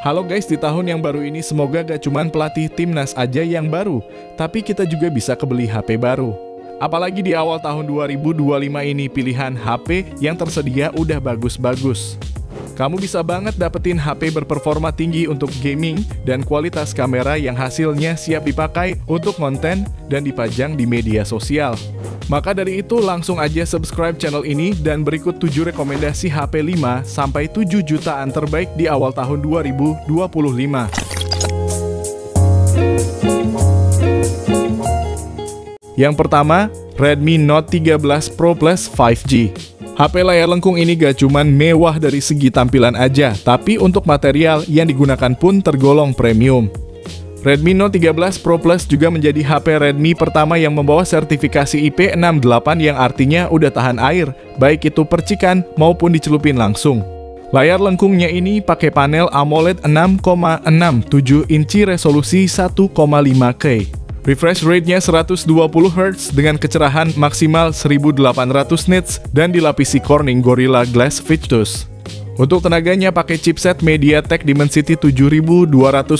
Halo guys, di tahun yang baru ini semoga gak cuman pelatih timnas aja yang baru, tapi kita juga bisa kebeli HP baru. Apalagi di awal tahun 2025 ini pilihan HP yang tersedia udah bagus-bagus. Kamu bisa banget dapetin HP berperforma tinggi untuk gaming dan kualitas kamera yang hasilnya siap dipakai untuk konten dan dipajang di media sosial. Maka dari itu langsung aja subscribe channel ini dan berikut 7 rekomendasi HP 5 sampai 7 jutaan terbaik di awal tahun 2025. Yang pertama, Redmi Note 13 Pro Plus 5G. HP layar lengkung ini gak cuman mewah dari segi tampilan aja, tapi untuk material yang digunakan pun tergolong premium. Redmi Note 13 Pro Plus juga menjadi HP Redmi pertama yang membawa sertifikasi IP68 yang artinya udah tahan air, baik itu percikan maupun dicelupin langsung. Layar lengkungnya ini pakai panel AMOLED 6,67 inci resolusi 1,5K. Refresh rate-nya 120 Hz dengan kecerahan maksimal 1800 nits dan dilapisi Corning Gorilla Glass Victus. Untuk tenaganya pakai chipset MediaTek Dimensity 7200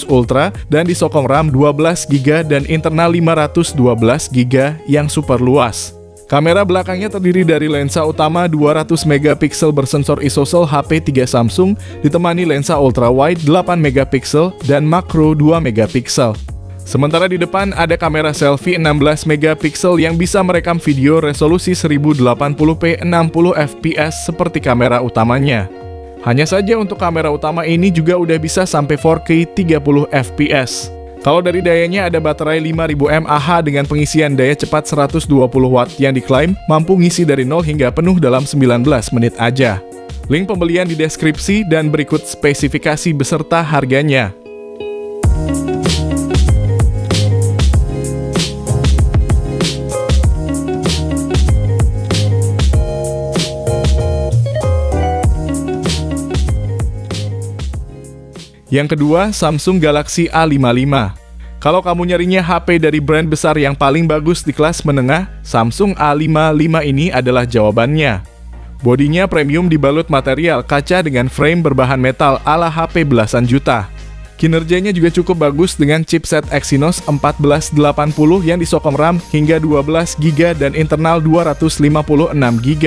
Ultra dan disokong RAM 12GB dan internal 512GB yang super luas. Kamera belakangnya terdiri dari lensa utama 200MP bersensor ISOCELL HP3 Samsung ditemani lensa ultrawide 8MP dan makro 2MP. Sementara di depan ada kamera selfie 16MP yang bisa merekam video resolusi 1080p 60fps seperti kamera utamanya. Hanya saja untuk kamera utama ini juga udah bisa sampai 4K 30fps. Kalau dari dayanya ada baterai 5000 mAh dengan pengisian daya cepat 120W yang diklaim mampu ngisi dari 0 hingga penuh dalam 19 menit aja. Link pembelian di deskripsi dan berikut spesifikasi beserta harganya. Yang kedua, Samsung Galaxy A55. Kalau kamu nyarinya HP dari brand besar yang paling bagus di kelas menengah, Samsung A55 ini adalah jawabannya. Bodinya premium dibalut material kaca dengan frame berbahan metal ala HP belasan juta. Kinerjanya juga cukup bagus dengan chipset Exynos 1480 yang disokong RAM hingga 12GB dan internal 256GB.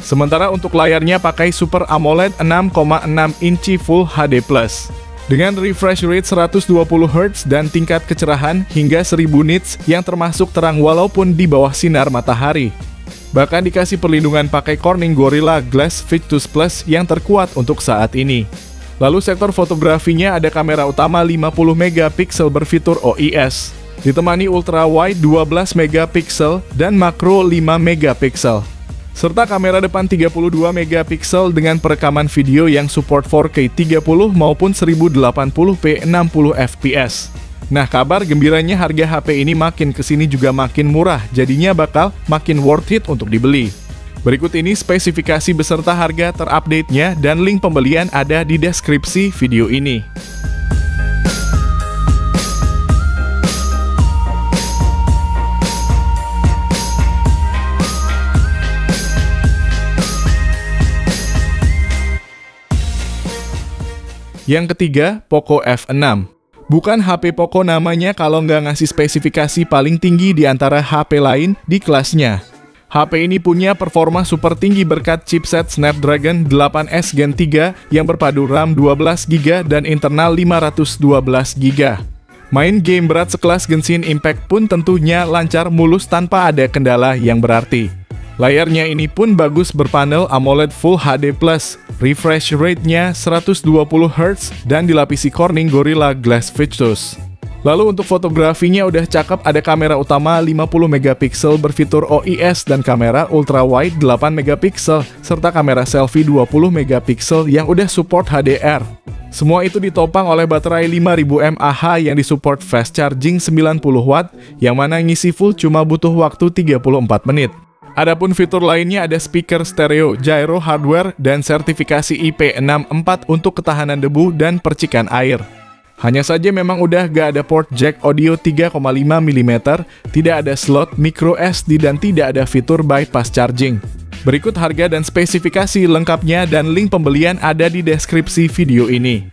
Sementara untuk layarnya pakai Super AMOLED 6,6 inci Full HD+. Dengan refresh rate 120Hz dan tingkat kecerahan hingga 1000 nits yang termasuk terang walaupun di bawah sinar matahari. Bahkan dikasih perlindungan pakai Corning Gorilla Glass Victus Plus yang terkuat untuk saat ini. Lalu sektor fotografinya ada kamera utama 50MP berfitur OIS, ditemani ultrawide 12MP dan makro 5MP. Serta kamera depan 32MP dengan perekaman video yang support 4K 30 maupun 1080p 60fps. Nah, kabar gembiranya harga HP ini makin kesini juga makin murah, jadinya bakal makin worth it untuk dibeli. Berikut ini spesifikasi beserta harga terupdate-nya dan link pembelian ada di deskripsi video ini. Yang ketiga, Poco F6. Bukan HP Poco namanya kalau nggak ngasih spesifikasi paling tinggi di antara HP lain di kelasnya. HP ini punya performa super tinggi berkat chipset Snapdragon 8S Gen 3 yang berpadu RAM 12GB dan internal 512GB. Main game berat sekelas Genshin Impact pun tentunya lancar mulus tanpa ada kendala yang berarti. Layarnya ini pun bagus berpanel AMOLED Full HD+, refresh rate-nya 120Hz dan dilapisi Corning Gorilla Glass Victus. Lalu untuk fotografinya udah cakep, ada kamera utama 50MP berfitur OIS dan kamera ultrawide 8MP serta kamera selfie 20MP yang udah support HDR. Semua itu ditopang oleh baterai 5000 mAh yang disupport fast charging 90W yang mana ngisi full cuma butuh waktu 34 menit. Adapun fitur lainnya ada speaker stereo, gyro hardware, dan sertifikasi IP64 untuk ketahanan debu dan percikan air. Hanya saja memang udah gak ada port jack audio 3,5mm, tidak ada slot micro SD dan tidak ada fitur bypass charging. Berikut harga dan spesifikasi lengkapnya dan link pembelian ada di deskripsi video ini.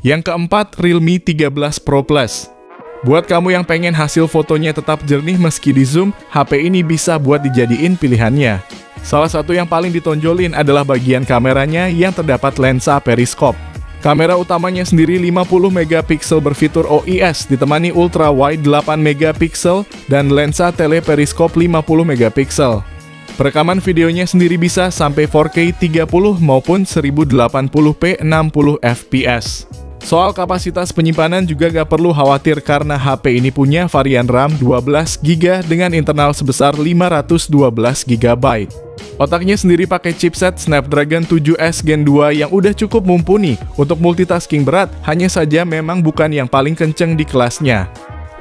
Yang keempat, Realme 13 Pro Plus. Buat kamu yang pengen hasil fotonya tetap jernih meski di zoom, HP ini bisa buat dijadiin pilihannya. Salah satu yang paling ditonjolin adalah bagian kameranya yang terdapat lensa periskop. Kamera utamanya sendiri 50 megapiksel berfitur OIS ditemani ultra wide 8 megapiksel dan lensa teleperiskop 50 megapiksel. Perekaman videonya sendiri bisa sampai 4K 30 maupun 1080p 60 fps. Soal kapasitas penyimpanan juga gak perlu khawatir karena HP ini punya varian RAM 12GB dengan internal sebesar 512GB. Otaknya sendiri pakai chipset Snapdragon 7S Gen 2 yang udah cukup mumpuni untuk multitasking berat, hanya saja memang bukan yang paling kenceng di kelasnya.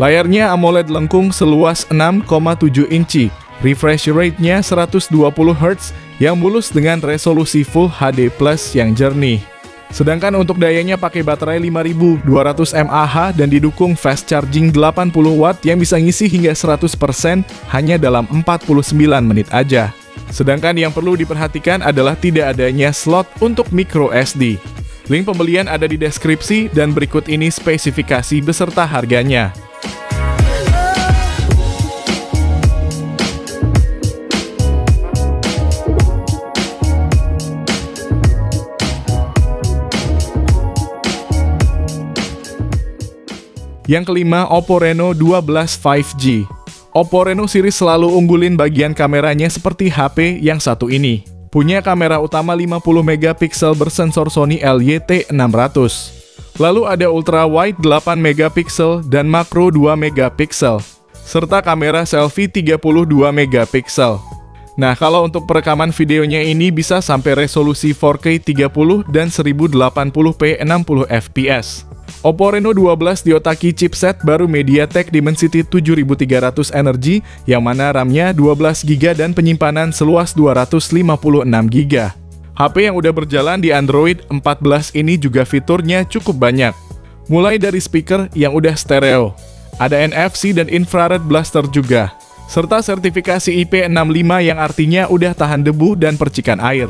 Layarnya AMOLED lengkung seluas 6,7 inci, refresh rate-nya 120Hz yang mulus dengan resolusi Full HD Plus yang jernih. Sedangkan untuk dayanya pakai baterai 5200 mAh dan didukung fast charging 80 watt yang bisa ngisi hingga 100% hanya dalam 49 menit aja. Sedangkan yang perlu diperhatikan adalah tidak adanya slot untuk micro SD. Link pembelian ada di deskripsi dan berikut ini spesifikasi beserta harganya. Yang kelima, Oppo Reno 12 5G. Oppo Reno series selalu unggulin bagian kameranya seperti HP yang satu ini. Punya kamera utama 50 megapiksel bersensor Sony LYT600. Lalu ada ultra wide 8 megapiksel dan makro 2 megapiksel. Serta kamera selfie 32 megapiksel. Nah, kalau untuk perekaman videonya ini bisa sampai resolusi 4K 30 dan 1080p 60 fps. Oppo Reno 12 diotaki chipset baru MediaTek Dimensity 7300 Energy yang mana RAM-nya 12GB dan penyimpanan seluas 256GB. HP yang udah berjalan di Android 14 ini juga fiturnya cukup banyak. Mulai dari speaker yang udah stereo, ada NFC dan infrared blaster juga, serta sertifikasi IP65 yang artinya udah tahan debu dan percikan air.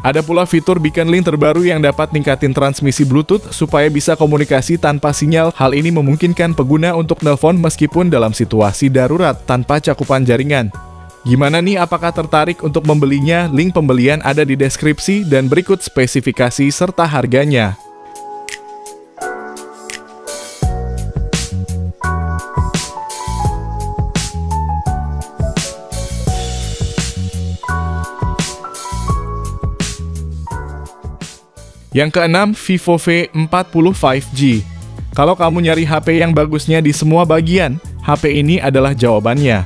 Ada pula fitur Beacon Link terbaru yang dapat ningkatin transmisi Bluetooth supaya bisa komunikasi tanpa sinyal. Hal ini memungkinkan pengguna untuk nelpon meskipun dalam situasi darurat tanpa cakupan jaringan. Gimana nih, apakah tertarik untuk membelinya? Link pembelian ada di deskripsi dan berikut spesifikasi serta harganya. Yang keenam, Vivo V40 5G. Kalau kamu nyari HP yang bagusnya di semua bagian, HP ini adalah jawabannya.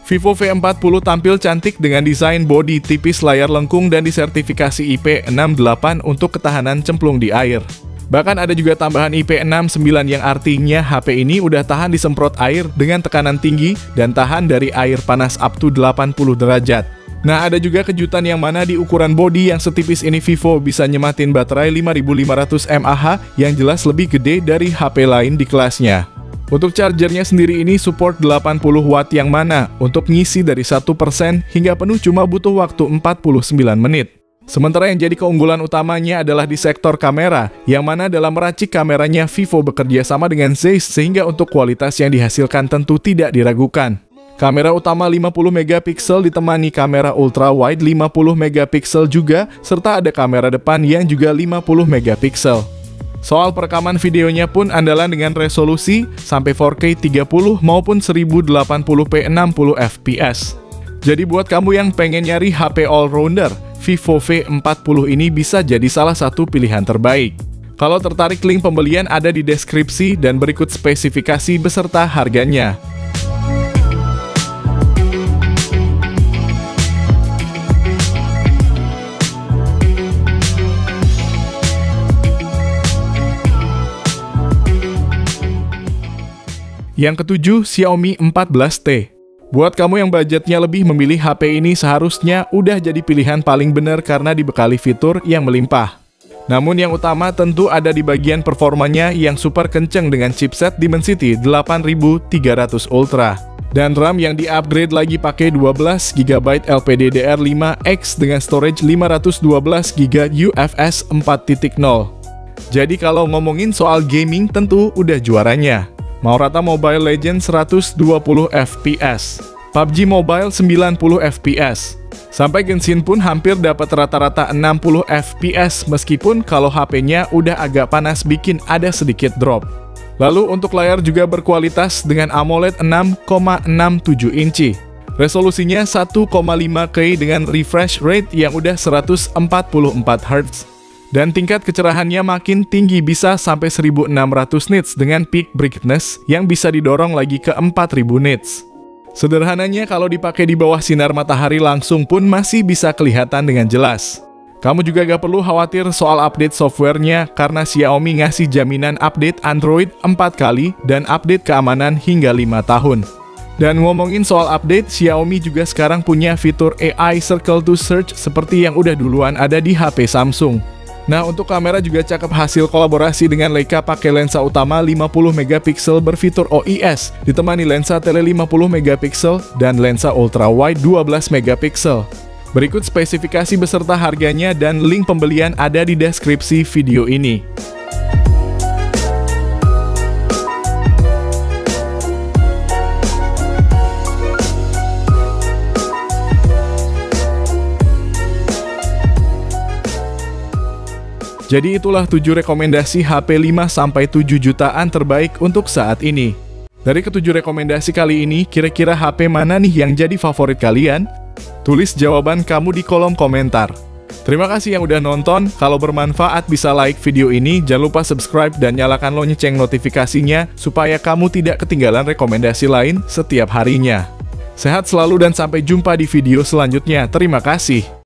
Vivo V40 tampil cantik dengan desain bodi tipis, layar lengkung, dan disertifikasi IP68 untuk ketahanan cemplung di air. Bahkan ada juga tambahan IP69 yang artinya HP ini udah tahan disemprot air dengan tekanan tinggi dan tahan dari air panas up to 80 derajat. Nah, ada juga kejutan yang mana di ukuran bodi yang setipis ini Vivo bisa nyematin baterai 5500 mAh yang jelas lebih gede dari HP lain di kelasnya. Untuk chargernya sendiri ini support 80 watt yang mana untuk ngisi dari 1% hingga penuh cuma butuh waktu 49 menit. Sementara yang jadi keunggulan utamanya adalah di sektor kamera, yang mana dalam meracik kameranya Vivo bekerja sama dengan Zeiss sehingga untuk kualitas yang dihasilkan tentu tidak diragukan. Kamera utama 50 megapiksel ditemani kamera ultra wide 50 megapiksel juga, serta ada kamera depan yang juga 50 megapiksel. Soal perekaman videonya pun andalan dengan resolusi sampai 4K 30 maupun 1080p 60 fps. Jadi buat kamu yang pengen nyari HP all-rounder, Vivo V40 ini bisa jadi salah satu pilihan terbaik. Kalau tertarik, link pembelian ada di deskripsi dan berikut spesifikasi beserta harganya. Yang ketujuh, Xiaomi 14T. Buat kamu yang budgetnya lebih, memilih HP ini seharusnya udah jadi pilihan paling benar karena dibekali fitur yang melimpah. Namun yang utama tentu ada di bagian performanya yang super kenceng dengan chipset Dimensity 8300 Ultra. Dan RAM yang di-upgrade lagi pakai 12GB LPDDR5X dengan storage 512GB UFS 4.0. Jadi kalau ngomongin soal gaming tentu udah juaranya. Mau rata Mobile Legends 120 FPS, PUBG Mobile 90 FPS, sampai Genshin pun hampir dapat rata-rata 60 FPS meskipun kalau HP-nya udah agak panas bikin ada sedikit drop. Lalu untuk layar juga berkualitas dengan AMOLED 6,67 inci. Resolusinya 1,5K dengan refresh rate yang udah 144 Hz. Dan tingkat kecerahannya makin tinggi bisa sampai 1600 nits dengan peak brightness yang bisa didorong lagi ke 4000 nits. Sederhananya kalau dipakai di bawah sinar matahari langsung pun masih bisa kelihatan dengan jelas. Kamu juga gak perlu khawatir soal update softwarenya karena Xiaomi ngasih jaminan update Android 4 kali dan update keamanan hingga 5 tahun. Dan ngomongin soal update, Xiaomi juga sekarang punya fitur AI Circle to Search seperti yang udah duluan ada di HP Samsung. Nah, untuk kamera juga cakep, hasil kolaborasi dengan Leica pakai lensa utama 50 megapiksel berfitur OIS, ditemani lensa tele 50 megapiksel dan lensa ultra wide 12 megapiksel. Berikut spesifikasi beserta harganya dan link pembelian ada di deskripsi video ini. Jadi itulah 7 rekomendasi HP 5-7 jutaan terbaik untuk saat ini. Dari ke-7 rekomendasi kali ini, kira-kira HP mana nih yang jadi favorit kalian? Tulis jawaban kamu di kolom komentar. Terima kasih yang udah nonton, kalau bermanfaat bisa like video ini, jangan lupa subscribe dan nyalakan lonceng notifikasinya supaya kamu tidak ketinggalan rekomendasi lain setiap harinya. Sehat selalu dan sampai jumpa di video selanjutnya. Terima kasih.